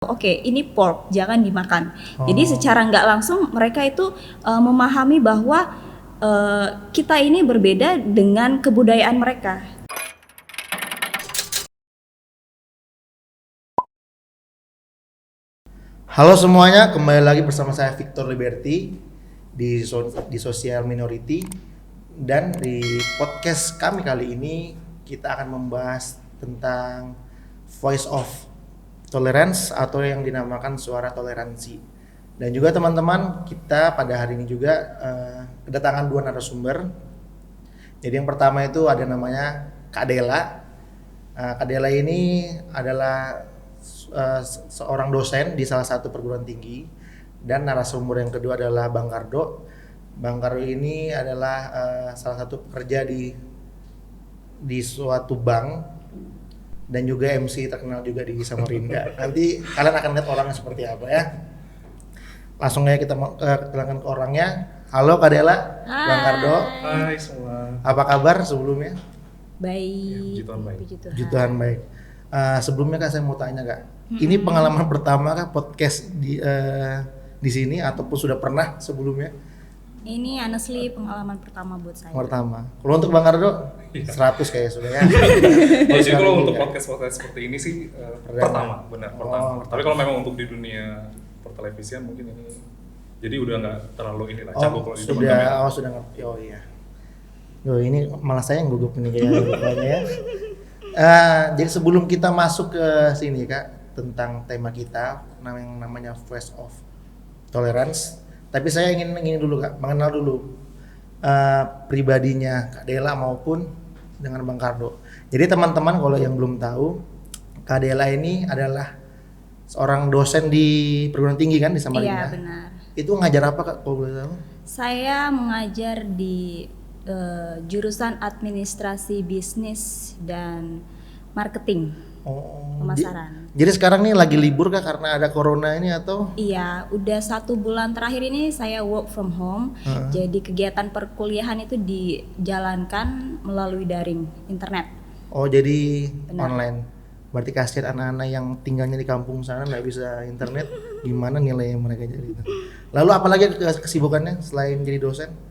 Oke, ini pork, jangan dimakan. Jadi Oh. secara nggak langsung mereka itu memahami bahwa kita ini berbeda dengan kebudayaan mereka. Halo semuanya, kembali lagi bersama saya Victor Liberty di Social Minority, dan di podcast kami kali ini kita akan membahas tentang Voice of Tolerance atau yang dinamakan suara toleransi. Dan juga teman-teman, kita pada hari ini juga kedatangan dua narasumber. Jadi yang pertama itu ada namanya Kak Dela. Kak Dela ini adalah seorang dosen di salah satu perguruan tinggi, dan narasumber yang kedua adalah Bang Kardo. Bang Kardo ini adalah salah satu pekerja di suatu bank dan juga MC terkenal juga di Samarinda. Nanti kalian akan lihat orangnya seperti apa ya. Langsung aja kita kenalkan ke orangnya. Halo Kak Dela, Bang Kardo. Hai semua. Apa kabar sebelumnya? Baik. Ya, puji Tuhan baik. Puji Tuhan. Puji Tuhan baik. Sebelumnya Kak, saya mau tanya Kak, ini pengalaman pertama Kak podcast di sini ataupun sudah pernah sebelumnya? Ini honestly pengalaman pertama buat saya. Pertama. Kalau untuk Bang Kardo, 100 kayak sudah ya. Jadi kalau untuk Iya. podcast seperti ini sih Perdana. pertama. Tapi kalau memang untuk di dunia pertelevisian mungkin ini jadi udah nggak terlalu inilah jago kalau di depan kamera. Sudah ngerti. Oh iya. Ini malah saya yang gugup ini kayak rupanya ya. Jadi sebelum kita masuk ke sini Kak, tentang tema kita yang namanya Voice of Tolerance, tapi saya ingin dulu Kak, mengenal dulu pribadinya Kak Dela maupun dengan Bang Kardo. Jadi teman-teman kalau yang belum tahu, Kak Dela ini adalah seorang dosen di perguruan tinggi kan di Samarinda. Iya, benar. Itu ngajar apa Kak kalau boleh tahu? Saya mengajar di jurusan administrasi bisnis dan marketing. Pemasaran. Jadi sekarang nih lagi libur Kak karena ada corona ini atau? Iya, udah 1 bulan terakhir ini saya work from home. Jadi kegiatan perkuliahan itu dijalankan melalui daring internet. Oh jadi Benar. online. Berarti kasihan anak-anak yang tinggalnya di kampung sana nggak bisa internet, gimana nilai mereka jadi itu. Lalu apalagi kesibukannya selain jadi dosen?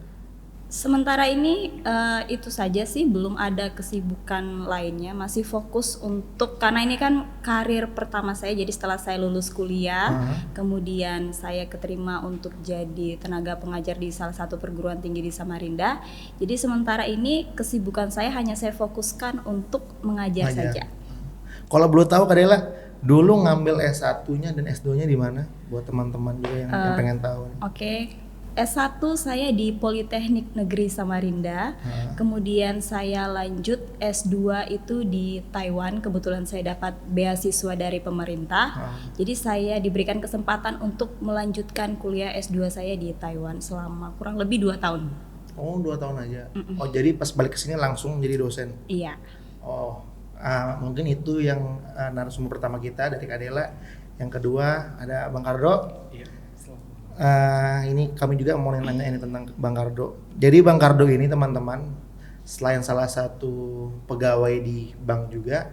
Sementara ini itu saja sih, belum ada kesibukan lainnya. Masih fokus untuk, karena ini kan karir pertama saya. Jadi setelah saya lulus kuliah, kemudian saya keterima untuk jadi tenaga pengajar di salah satu perguruan tinggi di Samarinda. Jadi sementara ini kesibukan saya hanya saya fokuskan untuk mengajar saja. Kalau belum tahu Kak Dela, dulu ngambil S1-nya dan S2-nya di mana? Buat teman-teman juga yang pengen tahu. Oke. S1 saya di Politeknik Negeri Samarinda, kemudian saya lanjut S2 itu di Taiwan. Kebetulan saya dapat beasiswa dari pemerintah, jadi saya diberikan kesempatan untuk melanjutkan kuliah S2 saya di Taiwan selama kurang lebih 2 tahun. Oh 2 tahun aja. Oh jadi pas balik ke sini langsung jadi dosen? Iya. Oh mungkin itu yang narasumber pertama kita dari Kak Dela. Yang kedua ada Bang Kardo. Iya. Ini kami juga mau nanya ini tentang Bang Kardo. Jadi Bang Kardo ini teman-teman, selain salah satu pegawai di bank juga,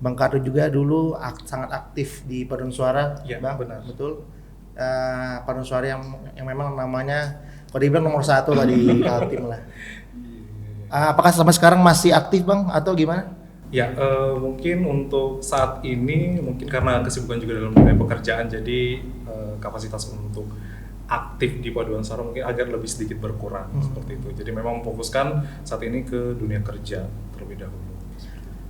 Bang Kardo juga dulu sangat aktif di Paduan Suara, Ya, Bang. benar. Betul. Paduan Suara yang memang namanya kalau dibilang nomor 1 lah di Kaltim lah. Apakah sampai sekarang masih aktif Bang atau gimana? Ya, mungkin untuk saat ini mungkin karena kesibukan juga dalam dunia pekerjaan, jadi kapasitas untuk aktif di Paduan Suara mungkin agak lebih sedikit berkurang seperti itu. Jadi memang memfokuskan saat ini ke dunia kerja terlebih dahulu.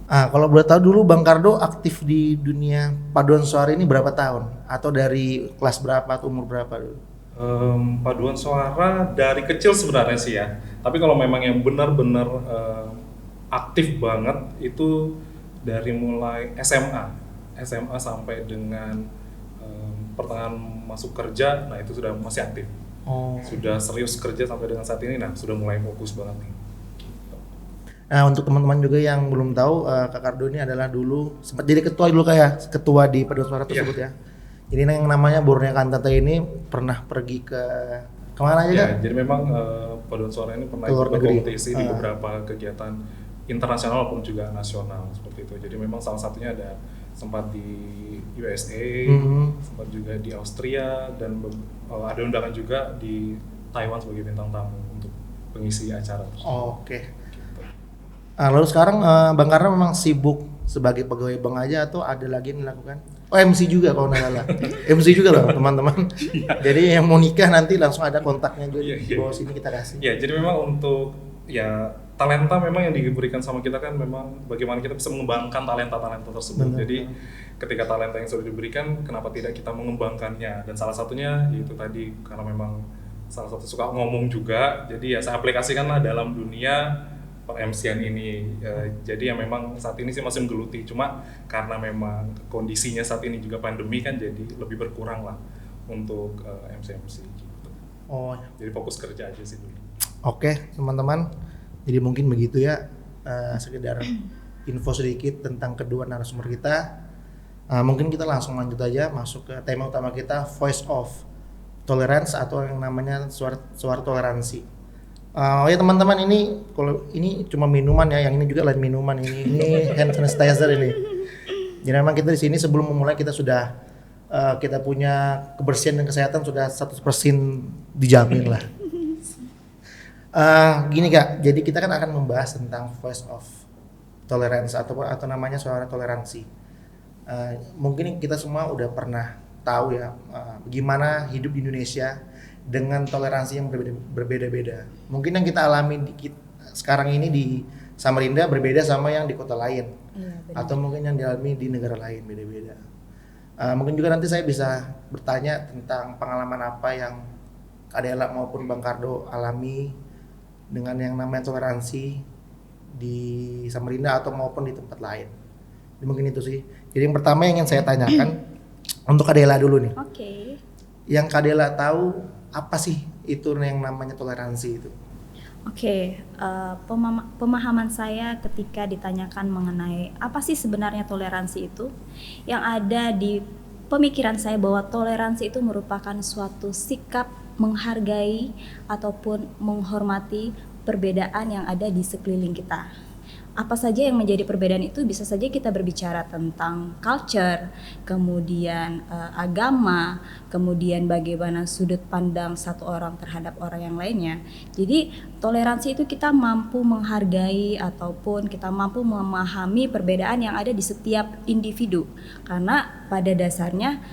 Kalau boleh tahu dulu Bang Kardo aktif di dunia Paduan Suara ini berapa tahun? Atau dari kelas berapa atau umur berapa dulu? Paduan Suara dari kecil sebenarnya sih ya. Tapi kalau memang yang benar-benar aktif banget itu dari mulai SMA sampai dengan pertengahan masuk kerja, nah itu sudah masih aktif. Sudah serius kerja sampai dengan saat ini, nah sudah mulai fokus banget nih. Nah untuk teman-teman juga yang belum tahu, Kak Kardo ini adalah dulu sempat jadi ketua dulu kayak ketua di Paduan Suara tersebut ya. Jadi yang namanya Borneo Kantata ini pernah pergi ke kemana aja Ya, Kak? jadi memang Paduan Suara ini pernah Keluar ikut negeri. kompetisi di beberapa kegiatan internasional maupun juga nasional seperti itu. Jadi memang salah satunya ada sempat di USA, sempat juga di Austria, dan ada undangan juga di Taiwan sebagai bintang tamu untuk pengisi acara tersebut. Oke. Gitu. Lalu sekarang Bang Karna memang sibuk sebagai pegawai bank aja atau ada lagi yang dilakukan? Oh, MC juga kalau nggak salah. MC juga loh teman-teman. Jadi yang mau nikah nanti langsung ada kontaknya juga di bawah sini kita kasih. Iya, jadi memang untuk ya talenta memang yang diberikan sama kita kan memang bagaimana kita bisa mengembangkan talenta-talenta tersebut. Benar. Jadi ketika talenta yang sudah diberikan, kenapa tidak kita mengembangkannya? Dan salah satunya yaitu tadi karena memang salah satu suka ngomong juga, jadi ya saya aplikasikanlah dalam dunia per-MC-an ini. Jadi ya memang saat ini sih masih menggeluti, cuma karena memang kondisinya saat ini juga pandemi kan, jadi lebih berkurang lah untuk MC-MC gitu. Oh. Jadi fokus kerja aja sih dulu. Oke, teman-teman. Jadi mungkin begitu ya, sekedar info sedikit tentang kedua narasumber kita. Mungkin kita langsung lanjut aja masuk ke tema utama kita, Voice of Tolerance atau yang namanya suara toleransi. Oh ya teman-teman, ini kalau ini cuma minuman ya, yang ini juga lain minuman, ini hand sanitizer ini. Jadi memang kita di sini sebelum memulai kita sudah kita punya kebersihan dan kesehatan sudah 100% dijamin lah. Gini Kak, jadi kita kan akan membahas tentang voice of tolerance atau namanya suara toleransi. Mungkin kita semua udah pernah tahu ya gimana hidup di Indonesia dengan toleransi yang berbeda-beda. Mungkin yang kita alami sekarang ini di Samarinda berbeda sama yang di kota lain, atau mungkin yang dialami di negara lain beda-beda. Mungkin juga nanti saya bisa bertanya tentang pengalaman apa yang Kak Dela maupun Bang Kardo alami dengan yang namanya toleransi di Samarinda atau maupun di tempat lain. Jadi mungkin itu sih. Jadi yang pertama yang ingin saya tanyakan untuk Kak Dela dulu nih. Oke. Yang Kak Dela tahu apa sih itu yang namanya toleransi itu? Oke, pemahaman saya ketika ditanyakan mengenai apa sih sebenarnya toleransi itu, yang ada di pemikiran saya bahwa toleransi itu merupakan suatu sikap menghargai ataupun menghormati perbedaan yang ada di sekeliling kita. Apa saja yang menjadi perbedaan itu, bisa saja kita berbicara tentang culture, kemudian agama, kemudian bagaimana sudut pandang satu orang terhadap orang yang lainnya. Jadi toleransi itu kita mampu menghargai ataupun kita mampu memahami perbedaan yang ada di setiap individu. Karena pada dasarnya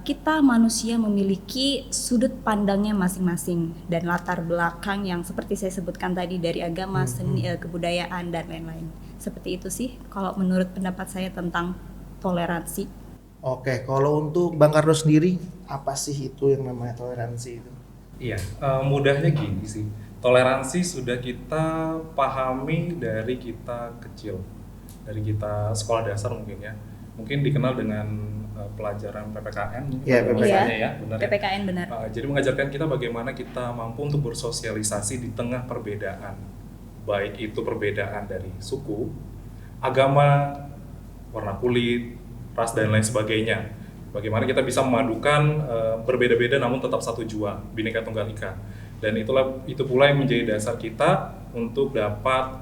kita manusia memiliki sudut pandangnya masing-masing dan latar belakang yang seperti saya sebutkan tadi dari agama, seni, kebudayaan dan lain-lain. Seperti itu sih kalau menurut pendapat saya tentang toleransi. Oke, kalau untuk Bang Kardo sendiri apa sih itu yang namanya toleransi itu? Iya, mudahnya gini sih. Toleransi sudah kita pahami dari kita kecil, dari kita sekolah dasar mungkin ya. Mungkin dikenal dengan pelajaran PPKN, PPKN ya, benar. PPKN ya? benar. Jadi mengajarkan kita bagaimana kita mampu untuk bersosialisasi di tengah perbedaan, baik itu perbedaan dari suku, agama, warna kulit, ras dan lain sebagainya. Bagaimana kita bisa memadukan berbeda-beda namun tetap satu jua, Bhinneka Tunggal Ika. Dan itu pula yang menjadi dasar kita untuk dapat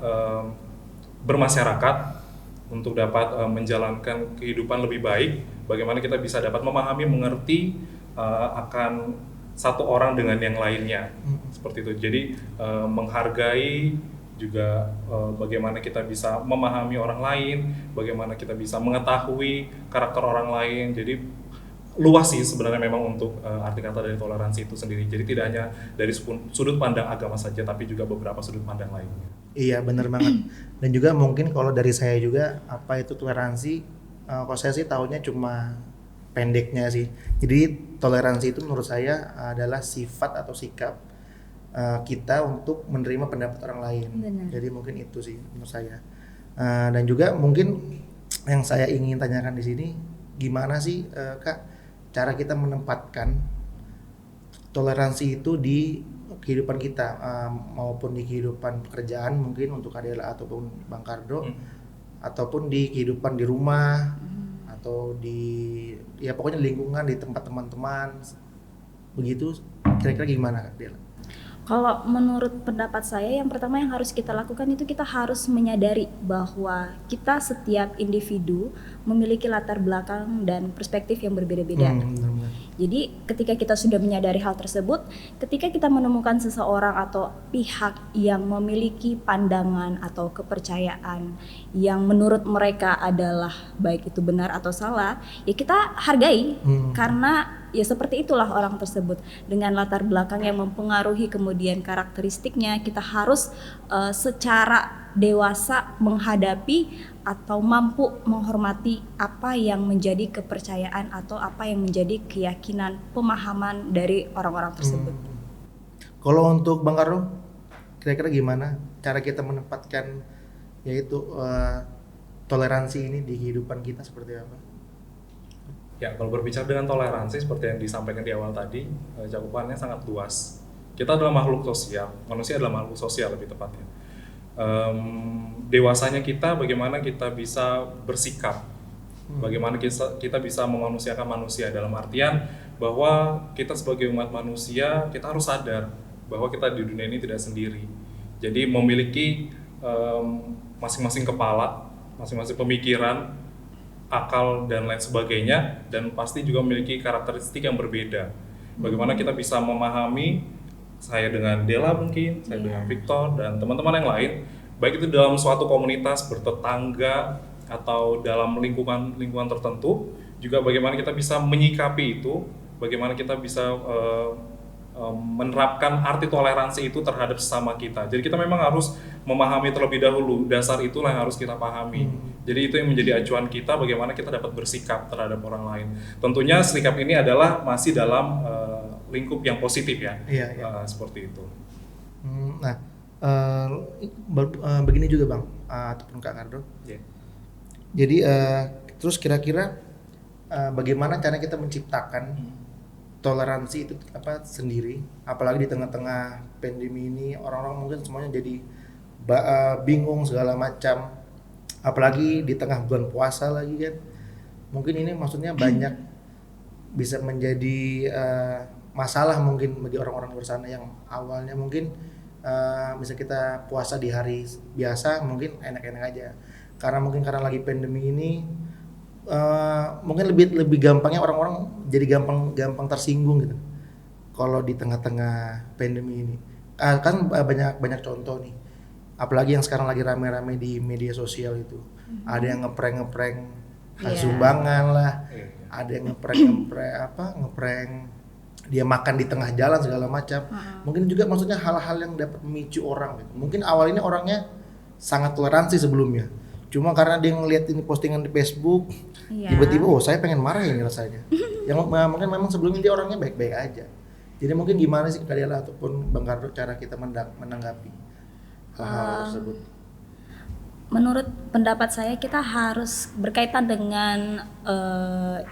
bermasyarakat, untuk dapat menjalankan kehidupan lebih baik. Bagaimana kita bisa dapat memahami, mengerti akan satu orang dengan yang lainnya, seperti itu. Jadi menghargai juga bagaimana kita bisa memahami orang lain, bagaimana kita bisa mengetahui karakter orang lain. Jadi luas sih sebenarnya memang untuk arti kata dari toleransi itu sendiri. Jadi tidak hanya dari sudut pandang agama saja, tapi juga beberapa sudut pandang lainnya. Iya, benar banget. Dan juga mungkin kalau dari saya juga apa itu toleransi, kalau saya sih tahunya cuma pendeknya sih. Jadi toleransi itu menurut saya adalah sifat atau sikap kita untuk menerima pendapat orang lain. Benar. Jadi mungkin itu sih menurut saya. Dan juga mungkin yang saya ingin tanyakan di sini, gimana sih Kak cara kita menempatkan toleransi itu di kehidupan kita, maupun di kehidupan pekerjaan mungkin untuk Adela ataupun Bang Kardo, ataupun di kehidupan di rumah, atau di ya pokoknya lingkungan, di tempat teman-teman begitu, kira-kira gimana Kak Adela? Kalau menurut pendapat saya, yang pertama yang harus kita lakukan itu kita harus menyadari bahwa kita setiap individu memiliki latar belakang dan perspektif yang berbeda-beda. Benar-benar. Jadi ketika kita sudah menyadari hal tersebut, ketika kita menemukan seseorang atau pihak yang memiliki pandangan atau kepercayaan yang menurut mereka adalah baik itu benar atau salah, ya kita hargai karena ya seperti itulah orang tersebut dengan latar belakang yang mempengaruhi kemudian karakteristiknya. Kita harus secara dewasa menghadapi atau mampu menghormati apa yang menjadi kepercayaan atau apa yang menjadi keyakinan pemahaman dari orang-orang tersebut. Kalau untuk Bang Karno, kira-kira gimana cara kita menempatkan yaitu toleransi ini di kehidupan kita seperti apa? Ya, kalau berbicara dengan toleransi seperti yang disampaikan di awal tadi, cakupannya sangat luas. Kita adalah makhluk sosial, manusia adalah makhluk sosial lebih tepatnya. Dewasanya kita, bagaimana kita bisa bersikap, bagaimana kita bisa memanusiakan manusia, dalam artian bahwa kita sebagai umat manusia, kita harus sadar bahwa kita di dunia ini tidak sendiri. Jadi memiliki masing-masing kepala, masing-masing pemikiran, akal dan lain sebagainya, dan pasti juga memiliki karakteristik yang berbeda. Bagaimana kita bisa memahami, saya dengan Della mungkin, saya dengan Victor dan teman-teman yang lain, baik itu dalam suatu komunitas bertetangga atau dalam lingkungan tertentu, juga bagaimana kita bisa menyikapi itu, bagaimana kita bisa menerapkan arti toleransi itu terhadap sesama kita. Jadi kita memang harus memahami terlebih dahulu, dasar itulah yang harus kita pahami. Jadi itu yang menjadi acuan kita, bagaimana kita dapat bersikap terhadap orang lain. Tentunya sikap ini adalah masih dalam lingkup yang positif ya. Iya. Seperti itu. Nah, begini juga Bang, ataupun Kak Karno. Yeah. Jadi terus kira-kira bagaimana cara kita menciptakan toleransi itu sendiri, apalagi di tengah-tengah pandemi ini orang-orang mungkin semuanya jadi bingung segala macam, apalagi di tengah bulan puasa lagi kan, mungkin ini maksudnya banyak bisa menjadi masalah mungkin bagi orang-orang luar sana yang awalnya mungkin bisa kita puasa di hari biasa mungkin enak-enak aja, karena lagi pandemi ini mungkin lebih gampangnya orang-orang jadi gampang tersinggung gitu kalau di tengah-tengah pandemi ini. Kan banyak contoh nih, apalagi yang sekarang lagi rame-rame di media sosial itu. Ada yang ngeprank sumbangan lah, ada yang ngeprank dia makan di tengah jalan segala macam. Mungkin juga maksudnya hal-hal yang dapat memicu orang gitu. Mungkin awal ini orangnya sangat toleransi sebelumnya, cuma karena dia ngeliat ini postingan di Facebook, tiba-tiba saya pengen marah ini rasanya. Yang mungkin memang sebelumnya dia orangnya baik-baik aja. Jadi mungkin gimana sih Kak Della ataupun Bang Karno cara kita menanggapi hal tersebut? Menurut pendapat saya, kita harus berkaitan dengan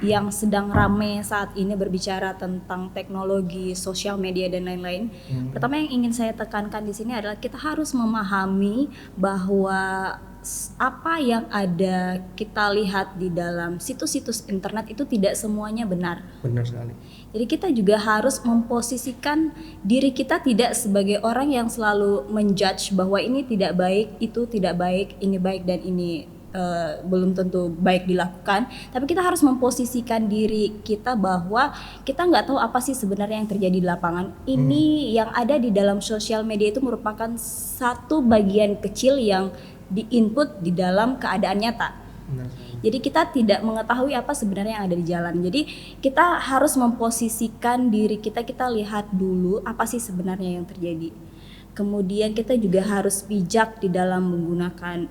yang sedang ramai saat ini berbicara tentang teknologi, sosial media dan lain-lain. Pertama yang ingin saya tekankan di sini adalah kita harus memahami bahwa apa yang ada kita lihat di dalam situs-situs internet itu tidak semuanya benar. Benar sekali. Jadi kita juga harus memposisikan diri kita tidak sebagai orang yang selalu menjudge bahwa ini tidak baik, itu tidak baik, ini baik dan ini belum tentu baik dilakukan. Tapi kita harus memposisikan diri kita bahwa kita nggak tahu apa sih sebenarnya yang terjadi di lapangan. Ini yang ada di dalam sosial media itu merupakan satu bagian kecil yang di-input di dalam keadaan nyata. Jadi kita tidak mengetahui apa sebenarnya yang ada di jalan. Jadi kita harus memposisikan diri kita lihat dulu apa sih sebenarnya yang terjadi. Kemudian kita juga harus bijak di dalam menggunakan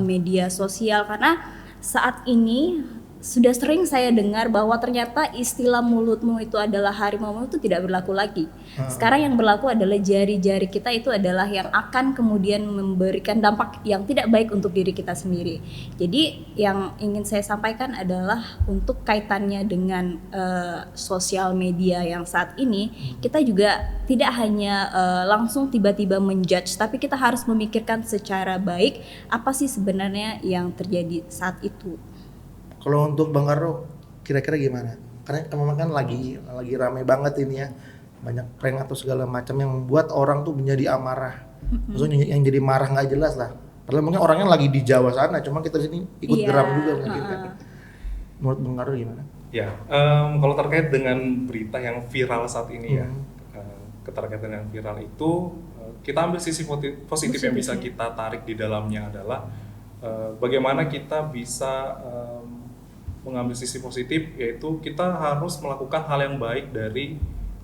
media sosial karena saat ini sudah sering saya dengar bahwa ternyata istilah mulutmu itu adalah harimaumu itu tidak berlaku lagi. Sekarang yang berlaku adalah jari-jari kita itu adalah yang akan kemudian memberikan dampak yang tidak baik untuk diri kita sendiri. Jadi yang ingin saya sampaikan adalah untuk kaitannya dengan sosial media yang saat ini, kita juga tidak hanya langsung tiba-tiba menjudge, tapi kita harus memikirkan secara baik apa sih sebenarnya yang terjadi saat itu. Kalau untuk Bang Karno kira-kira gimana? Karena memang kan lagi ramai banget ini ya banyak prank atau segala macam yang membuat orang tuh menjadi amarah. Maksudnya yang jadi marah nggak jelas lah. Padahal mungkin orangnya lagi di Jawa sana, cuma kita di sini ikut Iya, geram juga mungkin kan. Menurut Bung Karno gimana? Ya, kalau terkait dengan berita yang viral saat ini ya, keterkaitan yang viral itu, kita ambil sisi positif yang bisa kita tarik di dalamnya adalah bagaimana kita bisa mengambil sisi positif, yaitu kita harus melakukan hal yang baik dari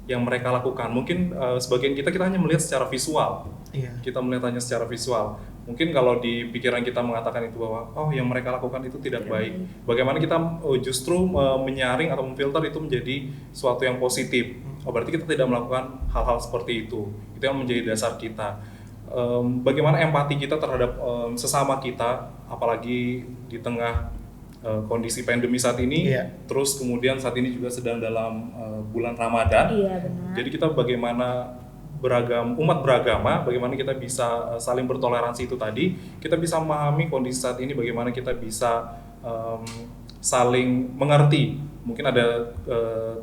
yang mereka lakukan. Mungkin sebagian kita hanya melihat secara visual. Iya. Kita melihat hanya secara visual. Mungkin kalau di pikiran kita mengatakan itu bahwa yang mereka lakukan itu tidak baik. Bagaimana kita justru menyaring atau memfilter itu menjadi suatu yang positif. Berarti kita tidak melakukan hal-hal seperti itu. Itu yang menjadi dasar kita. Bagaimana empati kita terhadap sesama kita, apalagi di tengah kondisi pandemi saat ini, terus kemudian saat ini juga sedang dalam bulan Ramadan. Iya, benar. Jadi kita bagaimana umat beragama, bagaimana kita bisa saling bertoleransi itu tadi, kita bisa memahami kondisi saat ini, bagaimana kita bisa saling mengerti. Mungkin ada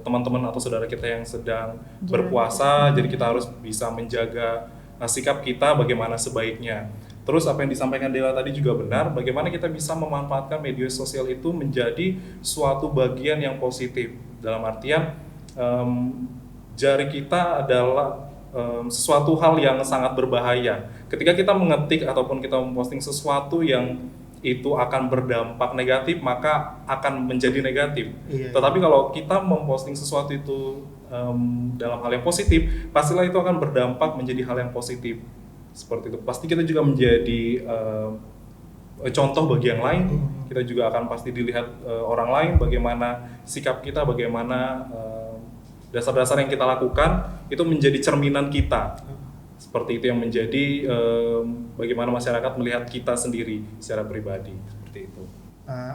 teman-teman atau saudara kita yang sedang berpuasa, jadi kita harus bisa menjaga sikap kita bagaimana sebaiknya. Terus apa yang disampaikan Dela tadi juga benar, bagaimana kita bisa memanfaatkan media sosial itu menjadi suatu bagian yang positif. Dalam artian jari kita adalah sesuatu hal yang sangat berbahaya. Ketika kita mengetik ataupun kita memposting sesuatu yang itu akan berdampak negatif, maka akan menjadi negatif. Tetapi kalau kita memposting sesuatu itu dalam hal yang positif, pastilah itu akan berdampak menjadi hal yang positif. Seperti itu. Pasti kita juga menjadi contoh bagi yang lain. Kita juga akan pasti dilihat orang lain, bagaimana sikap kita, bagaimana dasar-dasar yang kita lakukan itu menjadi cerminan kita. Seperti itu yang menjadi bagaimana masyarakat melihat kita sendiri secara pribadi. Seperti itu.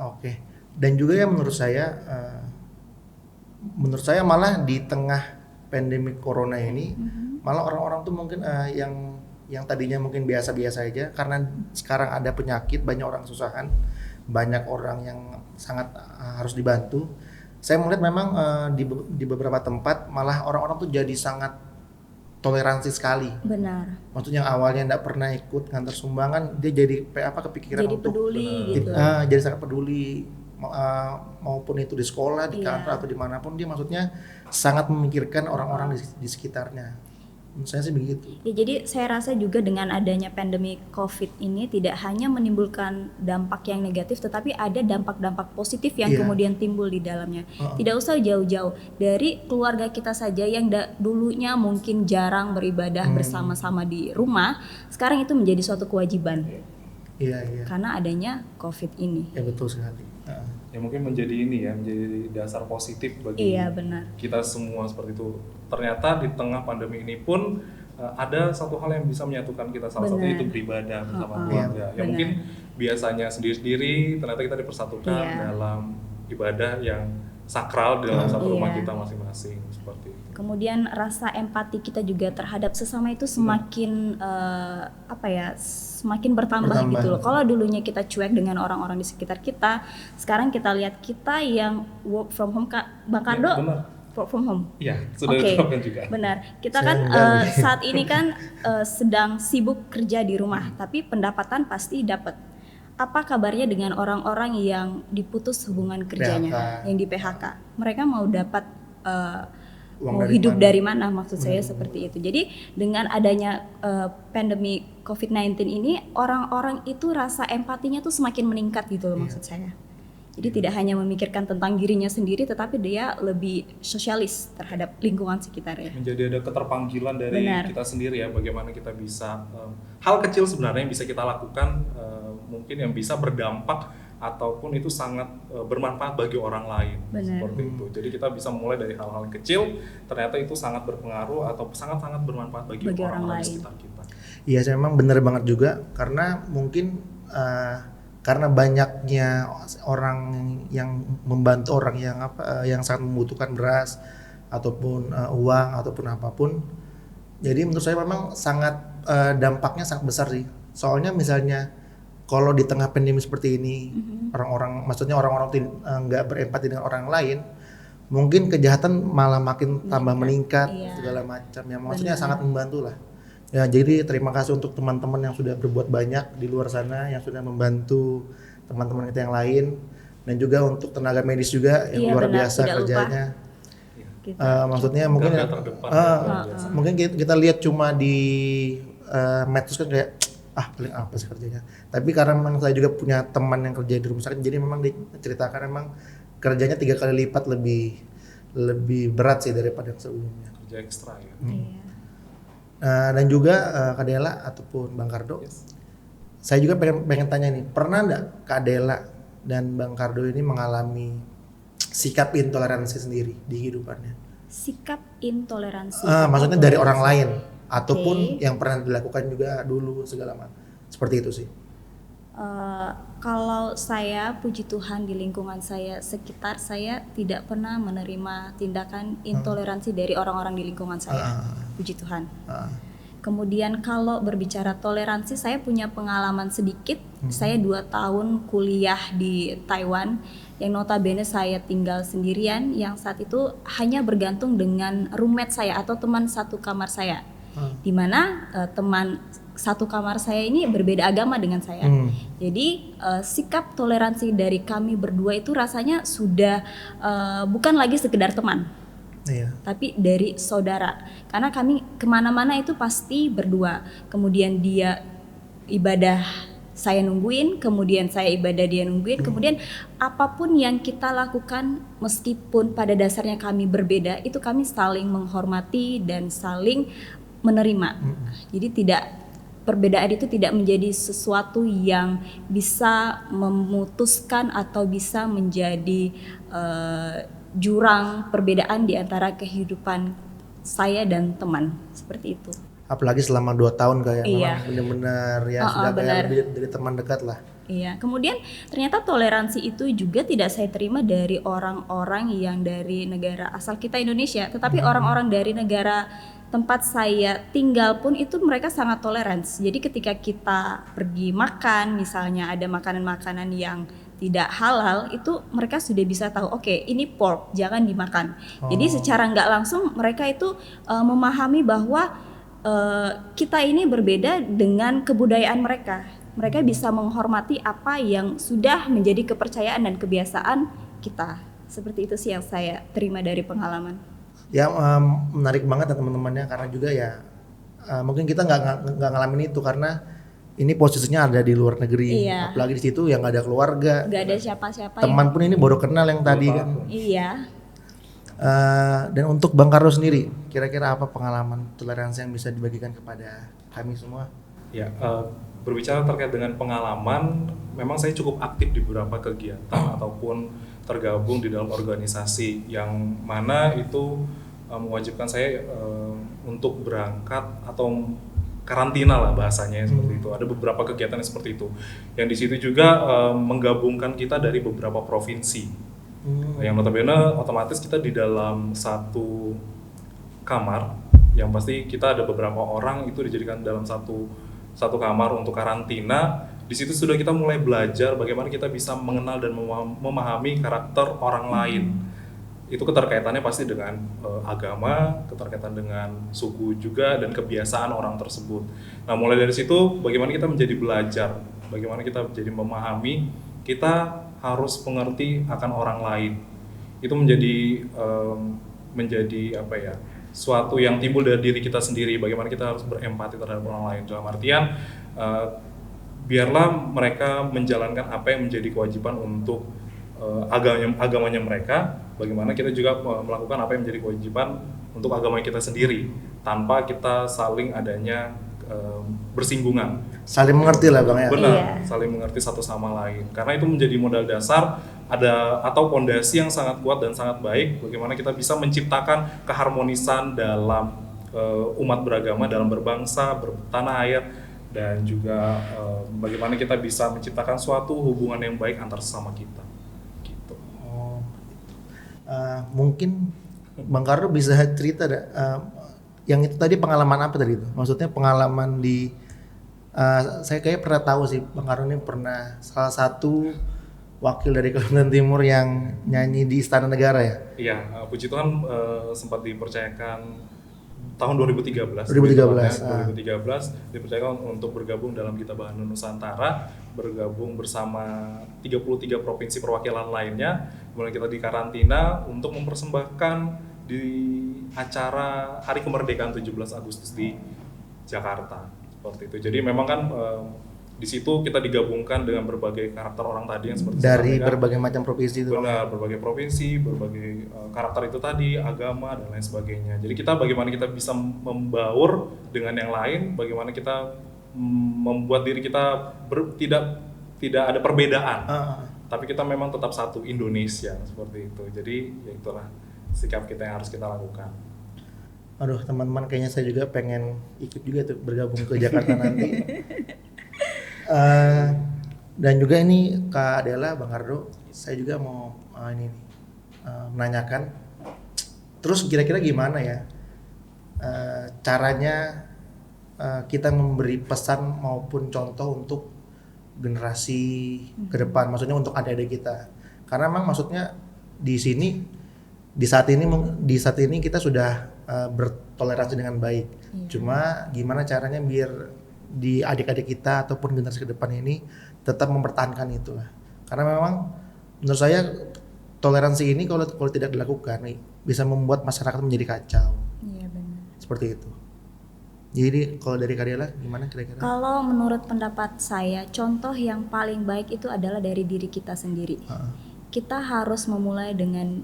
Oke. Dan juga ya menurut saya malah di tengah pandemi corona ini, malah orang-orang tuh mungkin yang tadinya mungkin biasa-biasa aja, karena sekarang ada penyakit, banyak orang kesusahan, banyak orang yang sangat harus dibantu. Saya melihat memang di beberapa tempat malah orang-orang tuh jadi sangat toleransi sekali. Benar. Maksudnya yang awalnya tidak pernah ikut ngantar sumbangan, dia jadi kepikiran jadi untuk peduli gitu. Jadi sangat peduli, maupun itu di sekolah, di kantor atau dimanapun, dia maksudnya sangat memikirkan orang-orang di sekitarnya. Menurut saya sih begitu. Ya, jadi saya rasa juga dengan adanya pandemi COVID ini tidak hanya menimbulkan dampak yang negatif, tetapi ada dampak-dampak positif yang kemudian timbul di dalamnya. Tidak usah jauh-jauh, dari keluarga kita saja yang dulunya mungkin jarang beribadah bersama-sama di rumah, sekarang itu menjadi suatu kewajiban. Iya. Karena adanya COVID ini. Ya betul sekali. Ya mungkin menjadi menjadi dasar positif bagi kita semua seperti itu. Ternyata di tengah pandemi ini pun ada satu hal yang bisa menyatukan kita, salah satunya itu beribadah bersama keluarga. Ya mungkin biasanya sendiri-sendiri, ternyata kita dipersatukan dalam ibadah yang sakral di dalam satu rumah kita masing-masing, seperti itu. Kemudian rasa empati kita juga terhadap sesama itu semakin semakin bertambah gitu loh. Kalau dulunya kita cuek dengan orang-orang di sekitar kita, sekarang kita lihat kita yang work from home, Bang Kardo. Work from home. Iya, sudah diterapkan juga. Benar. Kita kan saat ini kan sedang sibuk kerja di rumah, tapi pendapatan pasti dapat. Apa kabarnya dengan orang-orang yang diputus hubungan kerjanya, yang di PHK? Mereka mau dapat mau hidup dari mana? Maksud saya seperti itu. Jadi dengan adanya pandemi COVID-19 ini, orang-orang itu rasa empatinya tuh semakin meningkat gitu loh, maksud saya. Jadi tidak hanya memikirkan tentang dirinya sendiri, tetapi dia lebih sosialis terhadap lingkungan sekitarnya. Menjadi ada keterpanggilan dari kita sendiri ya, bagaimana kita bisa hal kecil sebenarnya yang bisa kita lakukan, mungkin yang bisa berdampak ataupun itu sangat bermanfaat bagi orang lain. Seperti itu. Jadi kita bisa mulai dari hal-hal kecil, ternyata itu sangat berpengaruh atau sangat-sangat bermanfaat bagi orang lain di sekitar kita. Iya, memang benar banget juga, karena mungkin karena banyaknya orang yang membantu orang yang sangat membutuhkan beras ataupun uang ataupun apapun. Jadi menurut saya memang sangat dampaknya sangat besar sih. Soalnya misalnya kalau di tengah pandemi seperti ini, orang-orang nggak berempati dengan orang lain, mungkin kejahatan malah makin tambah meningkat Iya. segala macam ya. Maksudnya Benar. sangat membantu lah. Ya, jadi terima kasih untuk teman-teman yang sudah berbuat banyak di luar sana, yang sudah membantu teman-teman kita yang lain, dan juga untuk tenaga medis juga yang Iya, luar benar, biasa tidak lupa. kerjanya. Gitu. Maksudnya mungkin Garda terdepan, ah, luar biasa. mungkin kita lihat cuma di medsos kan kayak paling apa sih kerjanya. Tapi karena memang saya juga punya teman yang kerja di rumah sakit, jadi memang diceritakan memang kerjanya 3 kali lipat lebih berat sih daripada yang sebelumnya. Kerja ekstra ya. Iya. Dan juga Kak Dela ataupun Bang Kardo, saya juga pengen tanya nih, pernah nggak Kak Dela dan Bang Kardo ini mengalami sikap intoleransi sendiri di kehidupannya? Sikap intoleransi. Maksudnya dari orang lain ataupun Oke. yang pernah dilakukan juga dulu segala macam. Seperti itu sih. Kalau saya, puji Tuhan, di lingkungan saya sekitar, saya tidak pernah menerima tindakan intoleransi dari orang-orang di lingkungan saya. Puji Tuhan. Kemudian kalau berbicara toleransi, saya punya pengalaman sedikit. Saya 2 tahun kuliah di Taiwan, yang notabene saya tinggal sendirian, yang saat itu hanya bergantung dengan roommate saya atau teman satu kamar saya. Di mana teman satu kamar saya ini berbeda agama dengan saya. Jadi sikap toleransi dari kami berdua itu rasanya sudah bukan lagi sekedar teman, Iya. tapi dari saudara. Karena kami kemana-mana itu pasti berdua. Kemudian dia ibadah, saya nungguin, kemudian saya ibadah, dia nungguin. Kemudian apapun yang kita lakukan, meskipun pada dasarnya kami berbeda, itu kami saling menghormati dan saling menerima. Jadi perbedaan itu tidak menjadi sesuatu yang bisa memutuskan atau bisa menjadi jurang perbedaan di antara kehidupan saya dan teman, seperti itu. Apalagi selama 2 tahun kayak Iya. memang benar-benar ya sudah kayak benar. lebih dari teman dekat lah. Iya, kemudian ternyata toleransi itu juga tidak saya terima dari orang-orang yang dari negara asal kita Indonesia, tetapi orang-orang dari negara tempat saya tinggal pun itu mereka sangat tolerans. Jadi ketika kita pergi makan, misalnya ada makanan-makanan yang tidak halal, itu mereka sudah bisa tahu, oke, ini pork, jangan dimakan. Jadi secara nggak langsung mereka itu memahami bahwa kita ini berbeda dengan kebudayaan mereka. Mereka bisa menghormati apa yang sudah menjadi kepercayaan dan kebiasaan kita. Seperti itu sih yang saya terima dari pengalaman. Ya menarik banget ya teman-temannya, karena juga ya mungkin kita nggak ngalamin itu karena ini posisinya ada di luar negeri. Iya. Apalagi di situ yang nggak ada keluarga, Nggak ada siapa-siapa teman pun ini baru kenal yang tadi kan. Iya. Dan untuk Bang Kardo sendiri, kira-kira apa pengalaman toleransi yang bisa dibagikan kepada kami semua? Ya, berbicara terkait dengan pengalaman, memang saya cukup aktif di beberapa kegiatan ataupun tergabung di dalam organisasi yang mana itu mewajibkan saya untuk berangkat atau karantina lah bahasanya seperti itu. Ada beberapa kegiatan yang seperti itu. Yang di situ juga menggabungkan kita dari beberapa provinsi. Yang notabene otomatis kita di dalam satu kamar, yang pasti kita ada beberapa orang itu dijadikan dalam satu kamar untuk karantina. Di situ sudah kita mulai belajar bagaimana kita bisa mengenal dan memahami karakter orang lain. Itu keterkaitannya pasti dengan agama, keterkaitan dengan suku juga, dan kebiasaan orang tersebut. Nah, mulai dari situ bagaimana kita menjadi belajar, bagaimana kita menjadi memahami, kita harus mengerti akan orang lain. Itu menjadi apa ya, suatu yang timbul dari diri kita sendiri, bagaimana kita harus berempati terhadap orang lain. Dalam artian biarlah mereka menjalankan apa yang menjadi kewajiban untuk agamanya mereka, bagaimana kita juga melakukan apa yang menjadi kewajiban untuk agama kita sendiri, tanpa kita saling adanya bersinggungan. Saling mengerti lah Bang ya. Benar, Iya. saling mengerti satu sama lain. Karena itu menjadi modal dasar atau pondasi yang sangat kuat dan sangat baik bagaimana kita bisa menciptakan keharmonisan dalam umat beragama, dalam berbangsa, bertanah air, dan juga bagaimana kita bisa menciptakan suatu hubungan yang baik antar sesama kita. Gitu. Mungkin Bang Kardo bisa cerita yang itu tadi pengalaman apa tadi itu? Maksudnya pengalaman saya kayak pernah tahu sih Bang Kardo ini pernah salah satu wakil dari Kalimantan Timur yang nyanyi di Istana Negara ya. Iya, puji Tuhan sempat dipercayakan tahun 2013. 2013 dipercayakan untuk bergabung dalam Gita Bahana Nusantara, bergabung bersama 33 provinsi perwakilan lainnya. Kemudian kita dikarantina untuk mempersembahkan di acara Hari Kemerdekaan 17 Agustus di Jakarta. Seperti itu. Jadi memang kan di situ kita digabungkan dengan berbagai karakter orang tadi yang seperti dari berbagai macam provinsi itu. Benar, berbagai provinsi, berbagai karakter itu tadi, agama dan lain sebagainya. Jadi kita bagaimana kita bisa membaur dengan yang lain, bagaimana kita membuat diri kita tidak ada perbedaan. Tapi kita memang tetap satu Indonesia seperti itu. Jadi ya itulah sikap kita yang harus kita lakukan. Aduh, teman-teman, kayaknya saya juga pengen ikut juga tuh bergabung ke Jakarta nanti. Dan juga ini Kak Adela, Bang Ardo, saya juga mau menanyakan, terus kira-kira gimana ya caranya kita memberi pesan maupun contoh untuk generasi ke depan, maksudnya untuk adik-adik kita, karena memang maksudnya di saat ini kita sudah bertoleransi dengan baik. Cuma gimana caranya biar di adik-adik kita ataupun generasi ke depan ini tetap mempertahankan itulah. Karena memang menurut saya toleransi ini kalau tidak dilakukan bisa membuat masyarakat menjadi kacau. Iya, benar. Seperti itu. Jadi kalau dari Kariela gimana kira-kira? Kalau menurut pendapat saya, contoh yang paling baik itu adalah dari diri kita sendiri. Kita harus memulai dengan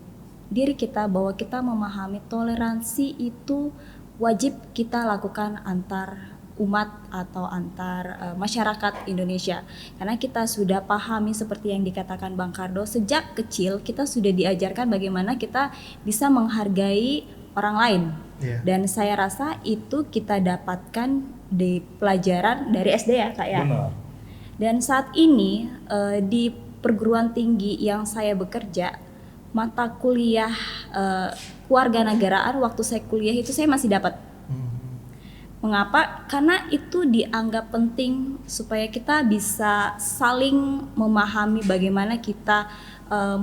diri kita, bahwa kita memahami toleransi itu wajib kita lakukan antar umat atau antar masyarakat Indonesia, karena kita sudah pahami seperti yang dikatakan Bang Kardo, sejak kecil kita sudah diajarkan bagaimana kita bisa menghargai orang lain. Dan saya rasa itu kita dapatkan di pelajaran dari SD ya Kak ya. Benar. Dan saat ini di perguruan tinggi yang saya bekerja, mata kuliah kewarganegaraan waktu saya kuliah itu saya masih dapat. Mengapa? Karena itu dianggap penting supaya kita bisa saling memahami bagaimana kita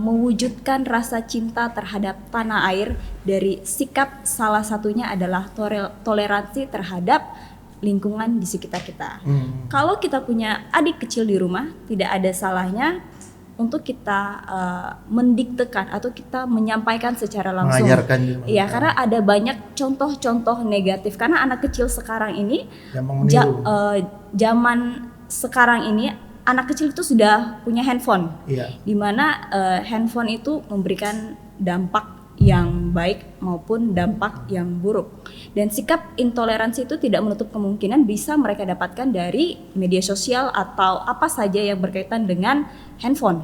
mewujudkan rasa cinta terhadap tanah air. Dari sikap salah satunya adalah toleransi terhadap lingkungan di sekitar kita. Kalau kita punya adik kecil di rumah, tidak ada salahnya untuk kita mendiktekan atau kita menyampaikan secara langsung. Mengajarkan juga. Iya, karena ada banyak contoh-contoh negatif. Karena anak kecil sekarang ini, zaman sekarang ini anak kecil itu sudah punya handphone. Di mana handphone itu memberikan dampak yang baik maupun dampak yang buruk. Dan sikap intoleransi itu tidak menutup kemungkinan bisa mereka dapatkan dari media sosial atau apa saja yang berkaitan dengan handphone.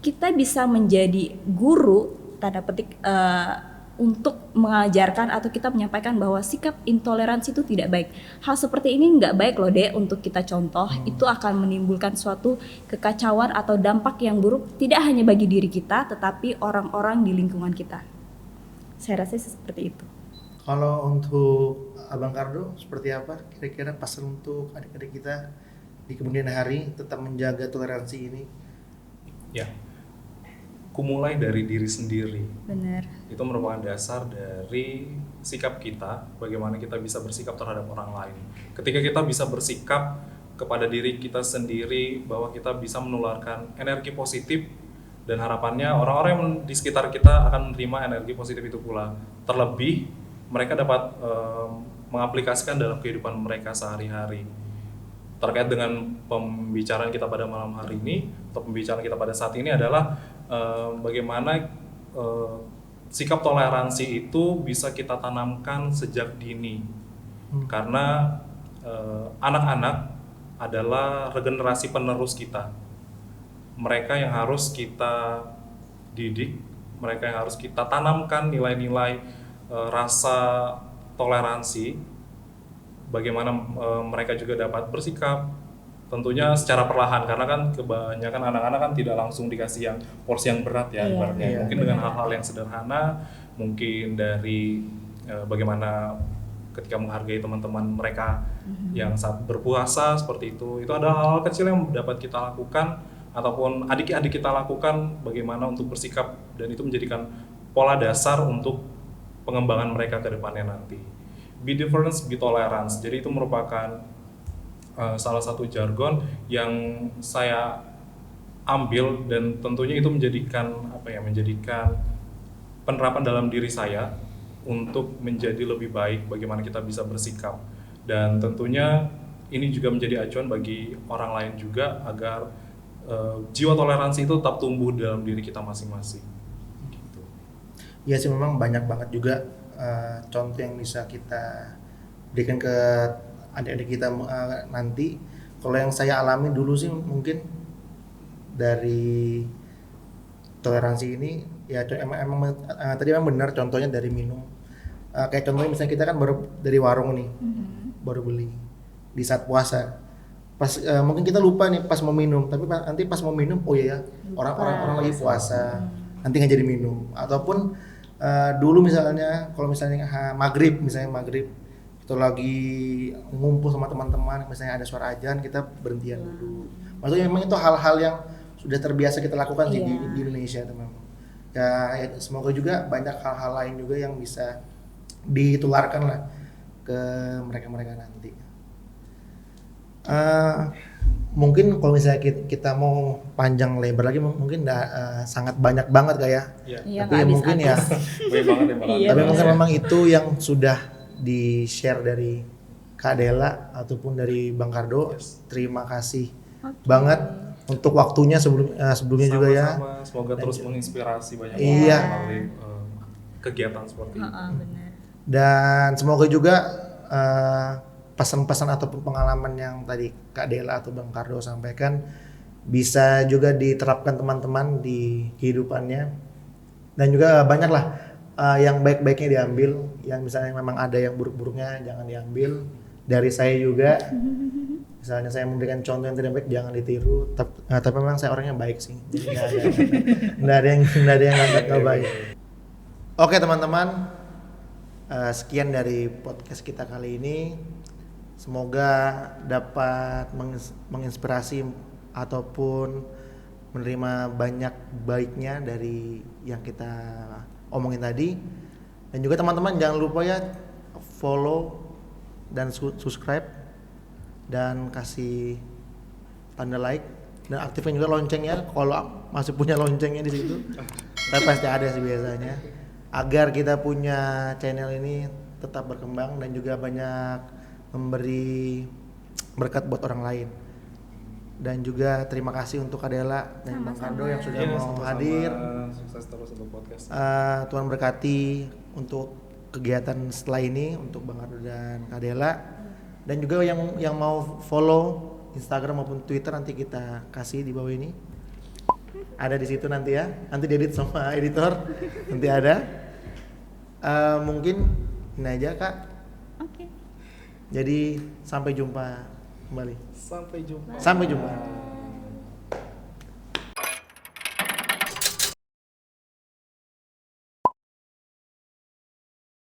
Kita bisa menjadi guru, tanda petik, untuk mengajarkan atau kita menyampaikan bahwa sikap intoleransi itu tidak baik. Hal seperti ini nggak baik loh Dek untuk kita contoh. Itu akan menimbulkan suatu kekacauan atau dampak yang buruk tidak hanya bagi diri kita tetapi orang-orang di lingkungan kita. Saya rasa seperti itu. Kalau untuk Abang Kardo seperti apa kira-kira pesan untuk adik-adik kita di kemudian hari tetap menjaga toleransi ini? Ya, kumulai dari diri sendiri. Benar. Itu merupakan dasar dari sikap kita, bagaimana kita bisa bersikap terhadap orang lain. Ketika kita bisa bersikap kepada diri kita sendiri bahwa kita bisa menularkan energi positif, dan harapannya orang-orang yang di sekitar kita akan menerima energi positif itu pula. Terlebih mereka dapat mengaplikasikan dalam kehidupan mereka sehari-hari. Terkait dengan pembicaraan kita pada malam hari ini atau pembicaraan kita pada saat ini adalah bagaimana sikap toleransi itu bisa kita tanamkan sejak dini. Karena anak-anak adalah regenerasi penerus kita. Mereka yang harus kita didik, mereka yang harus kita tanamkan nilai-nilai rasa toleransi, bagaimana mereka juga dapat bersikap, tentunya secara perlahan, karena kan kebanyakan anak-anak kan tidak langsung dikasih yang porsi yang berat ya, ibaratnya. Mungkin dengan hal-hal yang sederhana, mungkin dari bagaimana ketika menghargai teman-teman mereka yang saat berpuasa seperti itu adalah hal-hal kecil yang dapat kita lakukan ataupun adik-adik kita lakukan, bagaimana untuk bersikap, dan itu menjadikan pola dasar untuk pengembangan mereka ke depannya nanti. Be different, be tolerance. Jadi itu merupakan salah satu jargon yang saya ambil, dan tentunya itu menjadikan penerapan dalam diri saya untuk menjadi lebih baik, bagaimana kita bisa bersikap. Dan tentunya ini juga menjadi acuan bagi orang lain juga agar jiwa toleransi itu tetap tumbuh dalam diri kita masing-masing. Gitu. Iya sih, memang banyak banget juga contoh yang bisa kita berikan ke adik-adik kita nanti. Kalau yang saya alami dulu sih mungkin dari toleransi ini ya emang tadi memang benar, contohnya dari minum. Kayak contohnya misalnya kita kan baru dari warung nih, baru beli di saat puasa. Pas mungkin kita lupa nih pas mau minum, tapi nanti pas mau minum, oh iya ya, orang lagi puasa, nanti nggak jadi minum. Ataupun dulu misalnya kalau misalnya maghrib itu lagi ngumpul sama teman-teman, misalnya ada suara azan, kita berhentian dulu. Maksudnya memang itu hal-hal yang sudah terbiasa kita lakukan sih di Indonesia, teman-teman. Ya semoga juga banyak hal-hal lain juga yang bisa ditularkan lah ke mereka-mereka nanti. Mungkin kalau misalnya kita mau panjang lebar lagi mungkin sangat banyak banget kayak. Iya, tapi mungkin ya tapi mungkin memang itu yang sudah di-share dari Kak Dela ataupun dari Bang Kardo. Terima kasih banget untuk waktunya sebelumnya sama-sama, juga ya. Semoga terus menginspirasi banyak orang Iya. melalui kegiatan seperti ini. Benar. Dan semoga juga pesan-pesan ataupun pengalaman yang tadi Kak Dela atau Bang Kardo sampaikan bisa juga diterapkan teman-teman di kehidupannya, dan juga banyaklah yang baik-baiknya diambil, yang misalnya memang ada yang buruk-buruknya jangan diambil. Dari saya juga misalnya saya memberikan contoh yang tidak baik jangan ditiru, tapi memang saya orangnya baik sih, jadi nggak ada yang nggak baik. Oke teman-teman, sekian dari podcast kita kali ini. Semoga dapat menginspirasi ataupun menerima banyak baiknya dari yang kita omongin tadi. Dan juga teman-teman jangan lupa ya follow dan subscribe dan kasih tanda like, dan aktifkan juga loncengnya kalau masih punya loncengnya di situ. Tapi pasti ada sih biasanya, agar kita punya channel ini tetap berkembang dan juga banyak memberi berkat buat orang lain. Dan juga terima kasih untuk Adela dan Bang Kardo yang sudah mau hadir. Sukses terus untuk podcast. Tuhan berkati untuk kegiatan setelah ini untuk Bang Kardo dan Adela. Dan juga yang mau follow Instagram maupun Twitter nanti kita kasih di bawah ini. Ada di situ nanti ya. Nanti diedit sama editor. Nanti ada. Mungkin ini aja Kak. Oke. Jadi sampai jumpa kembali. Sampai jumpa. Sampai jumpa.